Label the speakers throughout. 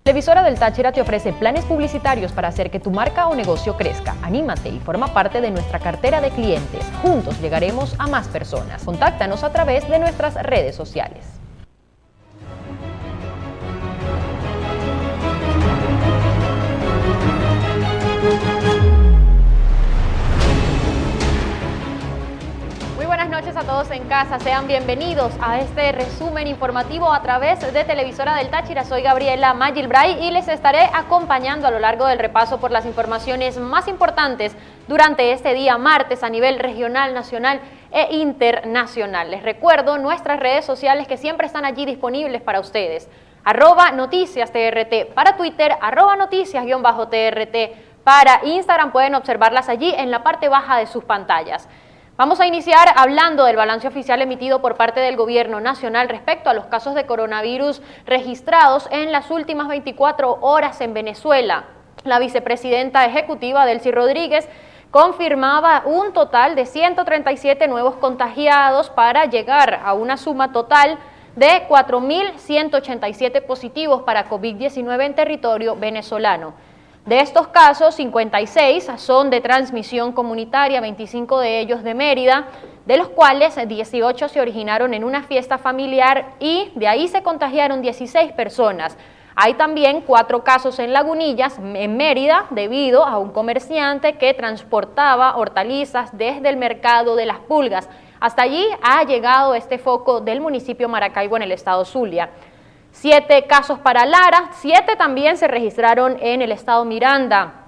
Speaker 1: Televisora del Táchira te ofrece planes publicitarios para hacer que tu marca o negocio crezca. Anímate y forma parte de nuestra cartera de clientes. Juntos llegaremos a más personas. Contáctanos a través de nuestras redes sociales. Buenas noches a todos en casa, sean bienvenidos a este resumen informativo a través de Televisora del Táchira. Soy Gabriela Magilbray y les estaré acompañando a lo largo del repaso por las informaciones más importantes durante este día martes a nivel regional, nacional e internacional. Les recuerdo nuestras redes sociales que siempre están allí disponibles para ustedes. @noticiastrt para Twitter, @noticias_trt para Instagram. Pueden observarlas allí en la parte baja de sus pantallas. Vamos a iniciar hablando del balance oficial emitido por parte del Gobierno Nacional respecto a los casos de coronavirus registrados en las últimas 24 horas en Venezuela. La vicepresidenta ejecutiva Delcy Rodríguez confirmaba un total de 137 nuevos contagiados para llegar a una suma total de 4.187 positivos para COVID-19 en territorio venezolano. De estos casos, 56 son de transmisión comunitaria, 25 de ellos de Mérida, de los cuales 18 se originaron en una fiesta familiar y de ahí se contagiaron 16 personas. Hay también 4 casos en Lagunillas, en Mérida, debido a un comerciante que transportaba hortalizas desde el mercado de Las Pulgas. Hasta allí ha llegado este foco del municipio Maracaibo en el estado Zulia. 7 casos para Lara, 7 también se registraron en el estado Miranda.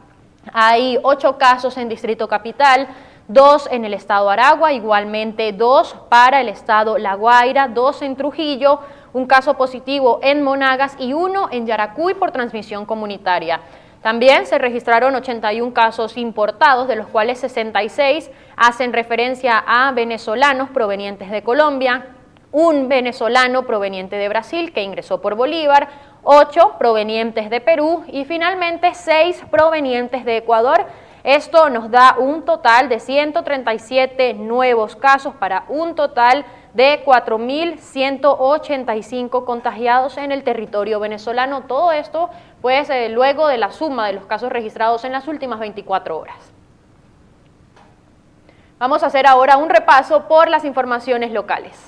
Speaker 1: Hay 8 casos en Distrito Capital, 2 en el estado Aragua, igualmente 2 para el estado La Guaira, 2 en Trujillo, un caso positivo en Monagas y 1 en Yaracuy por transmisión comunitaria. También se registraron 81 casos importados, de los cuales 66 hacen referencia a venezolanos provenientes de Colombia, un venezolano proveniente de Brasil que ingresó por Bolívar, 8 provenientes de Perú y finalmente 6 provenientes de Ecuador. Esto nos da un total de 137 nuevos casos para un total de 4.185 contagiados en el territorio venezolano. Todo esto pues luego de la suma de los casos registrados en las últimas 24 horas. Vamos a hacer ahora un repaso por las informaciones locales.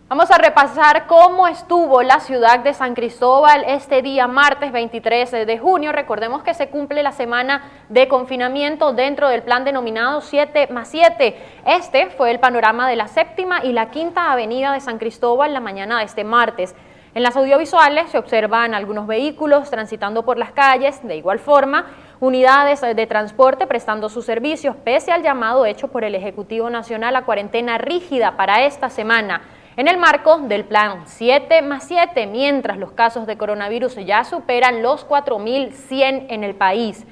Speaker 1: Vamos a repasar cómo estuvo la ciudad de San Cristóbal este día martes 23 de junio. Recordemos que se cumple la semana de confinamiento dentro del plan denominado 7+7. Este fue el panorama de la séptima y la quinta avenida de San Cristóbal la mañana de este martes. En las audiovisuales se observan algunos vehículos transitando por las calles, de igual forma, unidades de transporte prestando sus servicios, pese al llamado hecho por el Ejecutivo Nacional a cuarentena rígida para esta semana, en el marco del plan 7+7, mientras los casos de coronavirus ya superan los 4.100 en el país.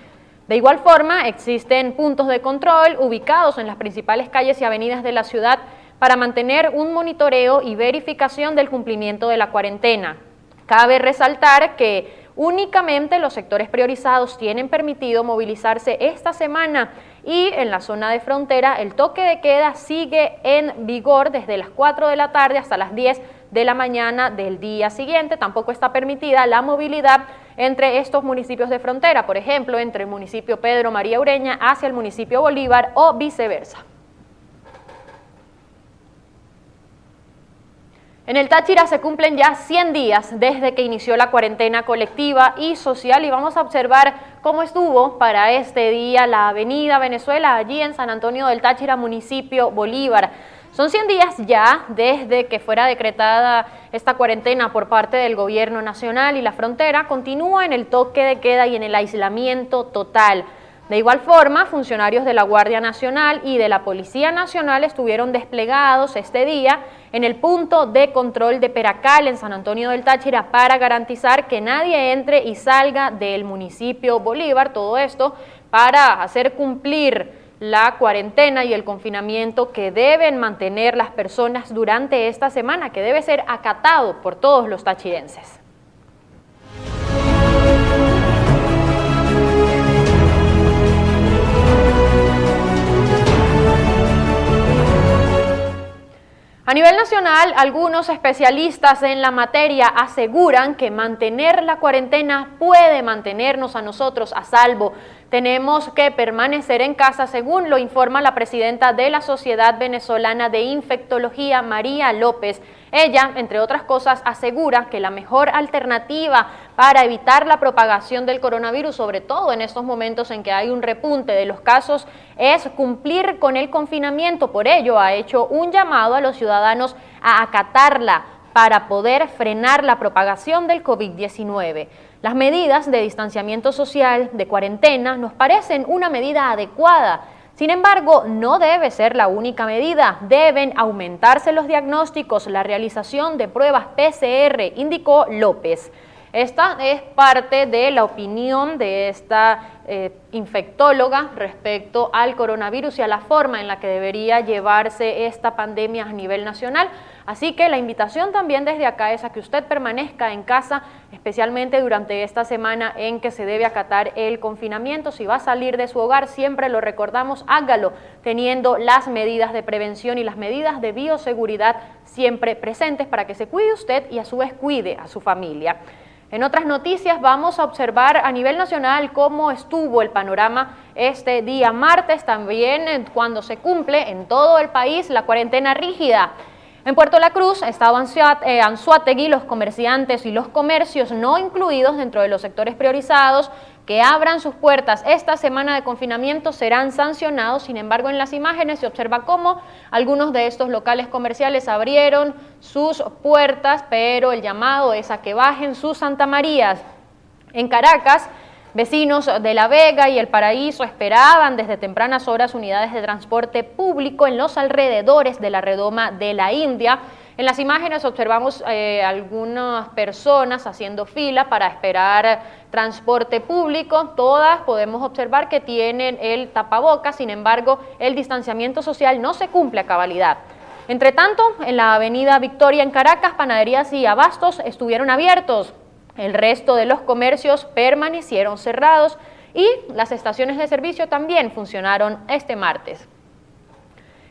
Speaker 1: De igual forma, existen puntos de control ubicados en las principales calles y avenidas de la ciudad para mantener un monitoreo y verificación del cumplimiento de la cuarentena. Cabe resaltar que únicamente los sectores priorizados tienen permitido movilizarse esta semana y en la zona de frontera el toque de queda sigue en vigor desde las 4 de la tarde hasta las 10 de la mañana del día siguiente. Tampoco está permitida la movilidad entre estos municipios de frontera, por ejemplo, entre el municipio Pedro María Ureña hacia el municipio Bolívar o viceversa. En el Táchira se cumplen ya 100 días desde que inició la cuarentena colectiva y social y vamos a observar cómo estuvo para este día la avenida Venezuela allí en San Antonio del Táchira, municipio Bolívar. Son 100 días ya desde que fuera decretada esta cuarentena por parte del Gobierno Nacional y la frontera continúa en el toque de queda y en el aislamiento total. De igual forma, funcionarios de la Guardia Nacional y de la Policía Nacional estuvieron desplegados este día en el punto de control de Peracal en San Antonio del Táchira para garantizar que nadie entre y salga del municipio Bolívar. Todo esto para hacer cumplir la cuarentena y el confinamiento que deben mantener las personas durante esta semana, que debe ser acatado por todos los tachirenses. A nivel nacional, algunos especialistas en la materia aseguran que mantener la cuarentena puede mantenernos a nosotros a salvo. Tenemos que permanecer en casa, según lo informa la presidenta de la Sociedad Venezolana de Infectología, María López. Ella, entre otras cosas, asegura que la mejor alternativa para evitar la propagación del coronavirus, sobre todo en estos momentos en que hay un repunte de los casos, es cumplir con el confinamiento. Por ello, ha hecho un llamado a los ciudadanos a acatarla para poder frenar la propagación del COVID-19. Las medidas de distanciamiento social, de cuarentena, nos parecen una medida adecuada. Sin embargo, no debe ser la única medida. Deben aumentarse los diagnósticos, la realización de pruebas PCR, indicó López. Esta es parte de la opinión de esta infectóloga respecto al coronavirus y a la forma en la que debería llevarse esta pandemia a nivel nacional. Así que la invitación también desde acá es a que usted permanezca en casa, especialmente durante esta semana en que se debe acatar el confinamiento. Si va a salir de su hogar, siempre lo recordamos, hágalo teniendo las medidas de prevención y las medidas de bioseguridad siempre presentes para que se cuide usted y a su vez cuide a su familia. En otras noticias vamos a observar a nivel nacional cómo estuvo el panorama este día martes, también cuando se cumple en todo el país la cuarentena rígida. En Puerto La Cruz, estado Anzoátegui, los comerciantes y los comercios no incluidos dentro de los sectores priorizados que abran sus puertas esta semana de confinamiento serán sancionados. Sin embargo, en las imágenes se observa cómo algunos de estos locales comerciales abrieron sus puertas, pero el llamado es a que bajen sus Santa Marías. En Caracas, vecinos de La Vega y El Paraíso esperaban desde tempranas horas unidades de transporte público en los alrededores de la redoma de la India. En las imágenes observamos algunas personas haciendo fila para esperar transporte público. Todas podemos observar que tienen el tapabocas, sin embargo, el distanciamiento social no se cumple a cabalidad. Entre tanto, en la avenida Victoria en Caracas, panaderías y abastos estuvieron abiertos. El resto de los comercios permanecieron cerrados y las estaciones de servicio también funcionaron este martes.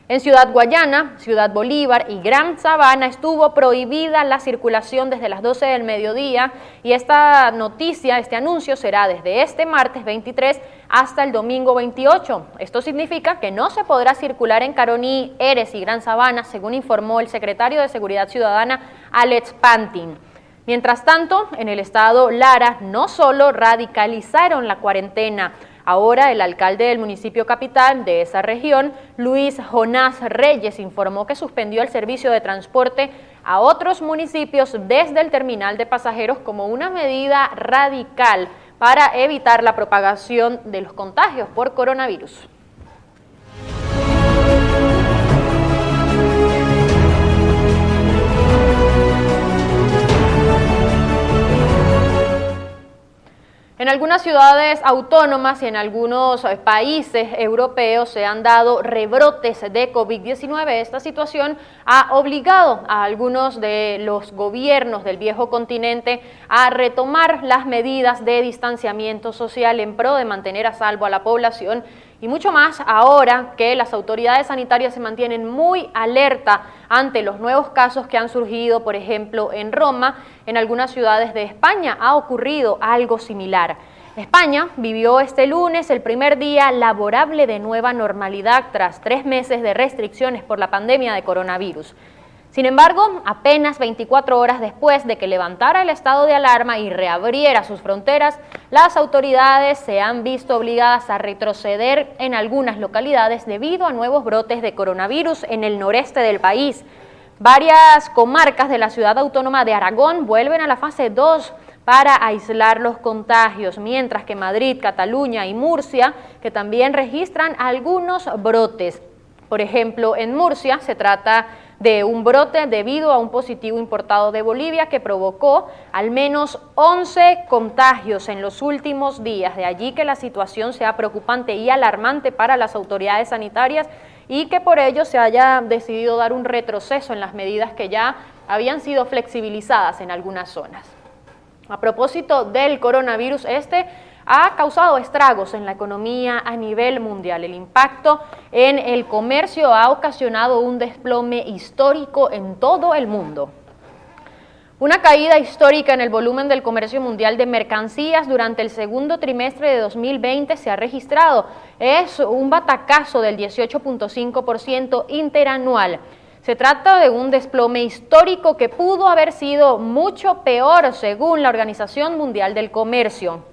Speaker 1: En Ciudad Guayana, Ciudad Bolívar y Gran Sabana estuvo prohibida la circulación desde las 12 del mediodía y esta noticia, este anuncio será desde este martes 23 hasta el domingo 28. Esto significa que no se podrá circular en Caroní, Eres y Gran Sabana, según informó el secretario de Seguridad Ciudadana, Alex Pantin. Mientras tanto, en el estado Lara no solo radicalizaron la cuarentena. Ahora el alcalde del municipio capital de esa región, Luis Jonás Reyes, informó que suspendió el servicio de transporte a otros municipios desde el terminal de pasajeros como una medida radical para evitar la propagación de los contagios por coronavirus. En algunas ciudades autónomas y en algunos países europeos se han dado rebrotes de COVID-19. Esta situación ha obligado a algunos de los gobiernos del viejo continente a retomar las medidas de distanciamiento social en pro de mantener a salvo a la población. Y mucho más ahora que las autoridades sanitarias se mantienen muy alerta ante los nuevos casos que han surgido, por ejemplo, en Roma. En algunas ciudades de España ha ocurrido algo similar. España vivió este lunes el primer día laborable de nueva normalidad tras 3 meses de restricciones por la pandemia de coronavirus. Sin embargo, apenas 24 horas después de que levantara el estado de alarma y reabriera sus fronteras, las autoridades se han visto obligadas a retroceder en algunas localidades debido a nuevos brotes de coronavirus en el noreste del país. Varias comarcas de la ciudad autónoma de Aragón vuelven a la fase 2 para aislar los contagios, mientras que Madrid, Cataluña y Murcia, que también registran algunos brotes. Por ejemplo, en Murcia se trata de un brote debido a un positivo importado de Bolivia que provocó al menos 11 contagios en los últimos días. De allí que la situación sea preocupante y alarmante para las autoridades sanitarias y que por ello se haya decidido dar un retroceso en las medidas que ya habían sido flexibilizadas en algunas zonas. A propósito del coronavirus, ha causado estragos en la economía a nivel mundial. El impacto en el comercio ha ocasionado un desplome histórico en todo el mundo. Una caída histórica en el volumen del comercio mundial de mercancías durante el segundo trimestre de 2020 se ha registrado. Es un batacazo del 18.5% interanual. Se trata de un desplome histórico que pudo haber sido mucho peor según la Organización Mundial del Comercio.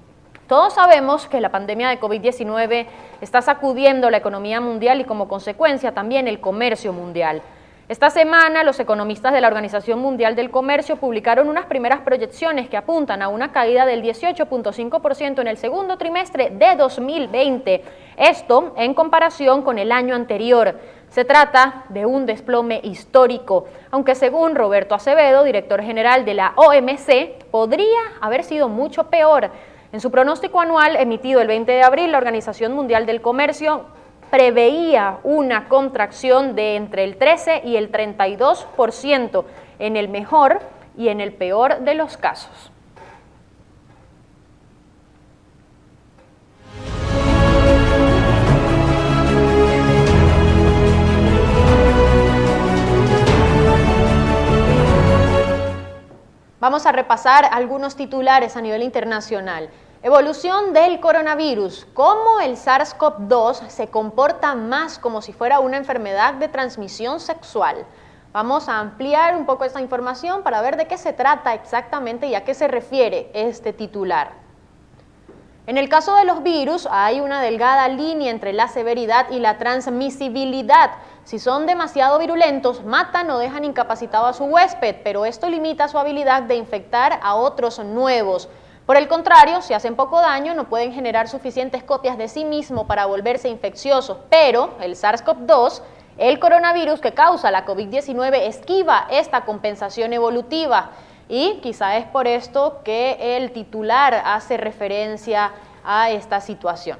Speaker 1: Todos sabemos que la pandemia de COVID-19 está sacudiendo la economía mundial y como consecuencia también el comercio mundial. Esta semana, los economistas de la Organización Mundial del Comercio publicaron unas primeras proyecciones que apuntan a una caída del 18.5% en el segundo trimestre de 2020. Esto en comparación con el año anterior. Se trata de un desplome histórico, aunque según Roberto Acevedo, director general de la OMC, podría haber sido mucho peor. En su pronóstico anual emitido el 20 de abril, la Organización Mundial del Comercio preveía una contracción de entre el 13 y el 32% en el mejor y en el peor de los casos. Vamos a repasar algunos titulares a nivel internacional. Evolución del coronavirus. ¿Cómo el SARS-CoV-2 se comporta más como si fuera una enfermedad de transmisión sexual? Vamos a ampliar un poco esta información para ver de qué se trata exactamente y a qué se refiere este titular. En el caso de los virus, hay una delgada línea entre la severidad y la transmisibilidad. Si son demasiado virulentos, matan o dejan incapacitado a su huésped, pero esto limita su habilidad de infectar a otros nuevos. Por el contrario, si hacen poco daño, no pueden generar suficientes copias de sí mismo para volverse infecciosos, pero el SARS-CoV-2, el coronavirus que causa la COVID-19, esquiva esta compensación evolutiva y quizá es por esto que el titular hace referencia a esta situación.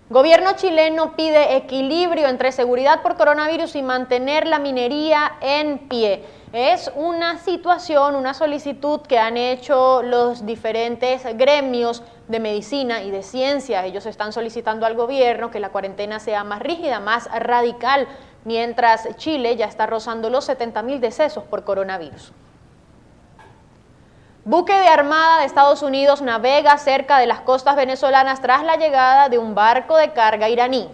Speaker 1: Gobierno chileno pide equilibrio entre seguridad por coronavirus y mantener la minería en pie. Es una situación, una solicitud que han hecho los diferentes gremios de medicina y de ciencia. Ellos están solicitando al gobierno que la cuarentena sea más rígida, más radical, mientras Chile ya está rozando los 70.000 decesos por coronavirus. Buque de Armada de Estados Unidos navega cerca de las costas venezolanas tras la llegada de un barco de carga iraní.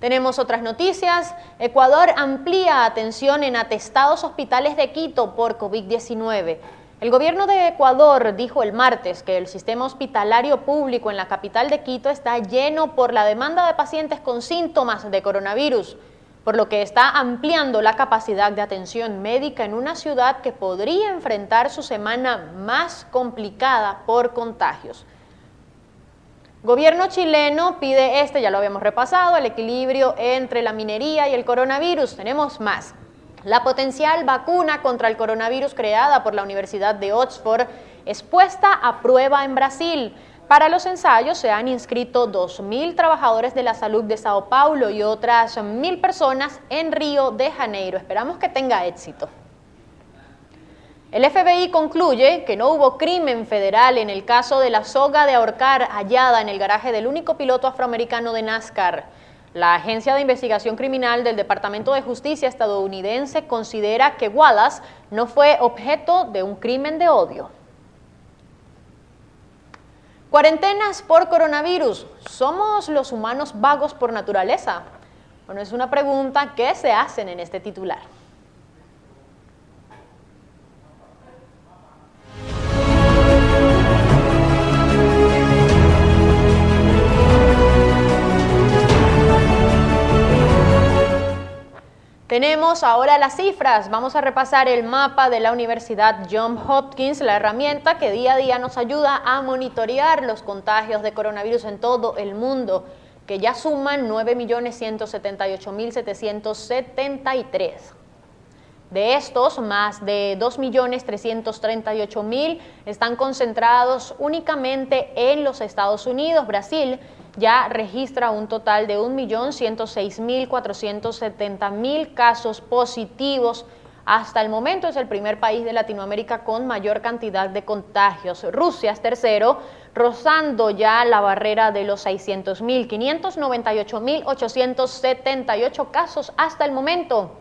Speaker 1: Tenemos otras noticias. Ecuador amplía atención en atestados hospitales de Quito por COVID-19. El gobierno de Ecuador dijo el martes que el sistema hospitalario público en la capital de Quito está lleno por la demanda de pacientes con síntomas de coronavirus, por lo que está ampliando la capacidad de atención médica en una ciudad que podría enfrentar su semana más complicada por contagios. Gobierno chileno pide ya lo habíamos repasado, el equilibrio entre la minería y el coronavirus. Tenemos más. La potencial vacuna contra el coronavirus creada por la Universidad de Oxford es puesta a prueba en Brasil. Para los ensayos se han inscrito 2.000 trabajadores de la salud de Sao Paulo y otras 1.000 personas en Río de Janeiro. Esperamos que tenga éxito. El FBI concluye que no hubo crimen federal en el caso de la soga de ahorcar hallada en el garaje del único piloto afroamericano de NASCAR. La Agencia de Investigación Criminal del Departamento de Justicia estadounidense considera que Wallace no fue objeto de un crimen de odio. Cuarentenas por coronavirus. ¿Somos los humanos vagos por naturaleza? Bueno, es una pregunta que se hacen en este titular. Tenemos ahora las cifras. Vamos a repasar el mapa de la Universidad Johns Hopkins, la herramienta que día a día nos ayuda a monitorear los contagios de coronavirus en todo el mundo, que ya suman 9.178.773. De estos, más de 2.338.000 están concentrados únicamente en los Estados Unidos. Brasil ya registra un total de 1.106.470.000 casos positivos Hasta el momento es el primer país de Latinoamérica con mayor cantidad de contagios. Rusia es tercero, rozando ya la barrera de los 600.000, 598.878 casos hasta el momento.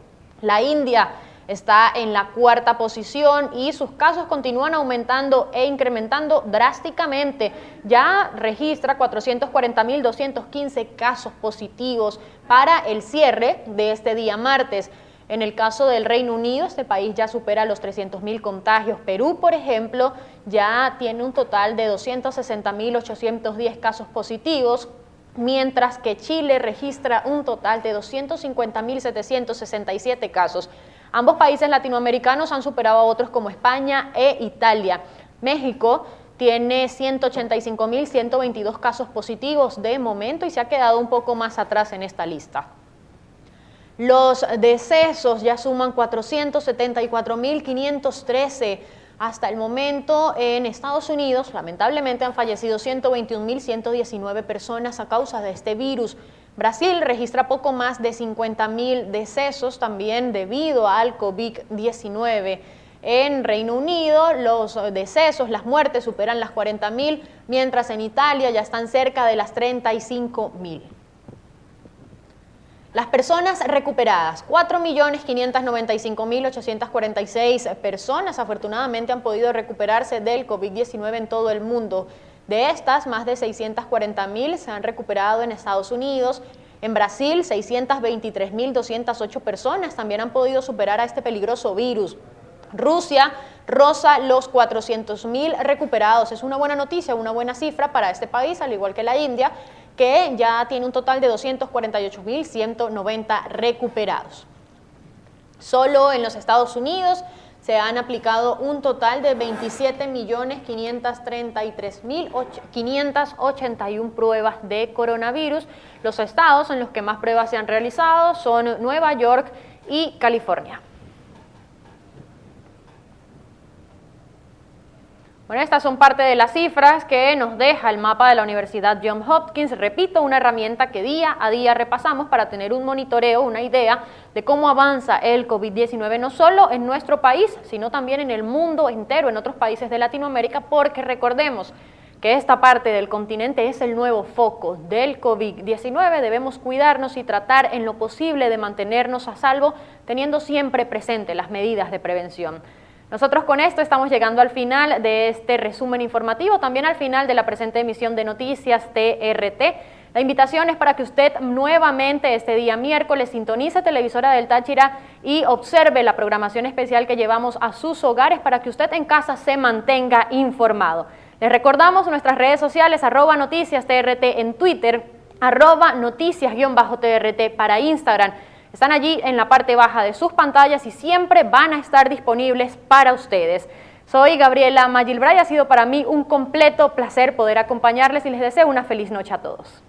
Speaker 1: La India está en la cuarta posición y sus casos continúan aumentando e incrementando drásticamente. Ya registra 440.215 casos positivos para el cierre de este día martes. En el caso del Reino Unido, este país ya supera los 300.000 contagios. Perú, por ejemplo, ya tiene un total de 260.810 casos positivos, mientras que Chile registra un total de 250.767 casos. Ambos países latinoamericanos han superado a otros como España e Italia. México tiene 185.122 casos positivos de momento y se ha quedado un poco más atrás en esta lista. Los decesos ya suman 474.513. Hasta el momento en Estados Unidos, lamentablemente han fallecido 121.119 personas a causa de este virus. Brasil registra poco más de 50.000 decesos también debido al COVID-19. En Reino Unido los decesos, las muertes superan las 40.000, mientras en Italia ya están cerca de las 35.000. Las personas recuperadas, 4.595.846 personas afortunadamente han podido recuperarse del COVID-19 en todo el mundo. De estas, más de 640.000 se han recuperado en Estados Unidos. En Brasil, 623.208 personas también han podido superar a este peligroso virus. Rusia roza los 400.000 recuperados. Es una buena noticia, una buena cifra para este país, al igual que la India, que ya tiene un total de 248.190 recuperados. Solo en los Estados Unidos se han aplicado un total de 27.533.581 pruebas de coronavirus. Los estados en los que más pruebas se han realizado son Nueva York y California. Bueno, estas son parte de las cifras que nos deja el mapa de la Universidad Johns Hopkins. Repito, una herramienta que día a día repasamos para tener un monitoreo, una idea de cómo avanza el COVID-19 no solo en nuestro país, sino también en el mundo entero, en otros países de Latinoamérica, porque recordemos que esta parte del continente es el nuevo foco del COVID-19. Debemos cuidarnos y tratar en lo posible de mantenernos a salvo, teniendo siempre presente las medidas de prevención. Nosotros con esto estamos llegando al final de este resumen informativo, también al final de la presente emisión de Noticias TRT. La invitación es para que usted nuevamente este día miércoles sintonice Televisora del Táchira y observe la programación especial que llevamos a sus hogares para que usted en casa se mantenga informado. Les recordamos nuestras redes sociales, @noticias_trt en Twitter, @noticias_trt para Instagram. Están allí en la parte baja de sus pantallas y siempre van a estar disponibles para ustedes. Soy Gabriela Magilbray, ha sido para mí un completo placer poder acompañarles y les deseo una feliz noche a todos.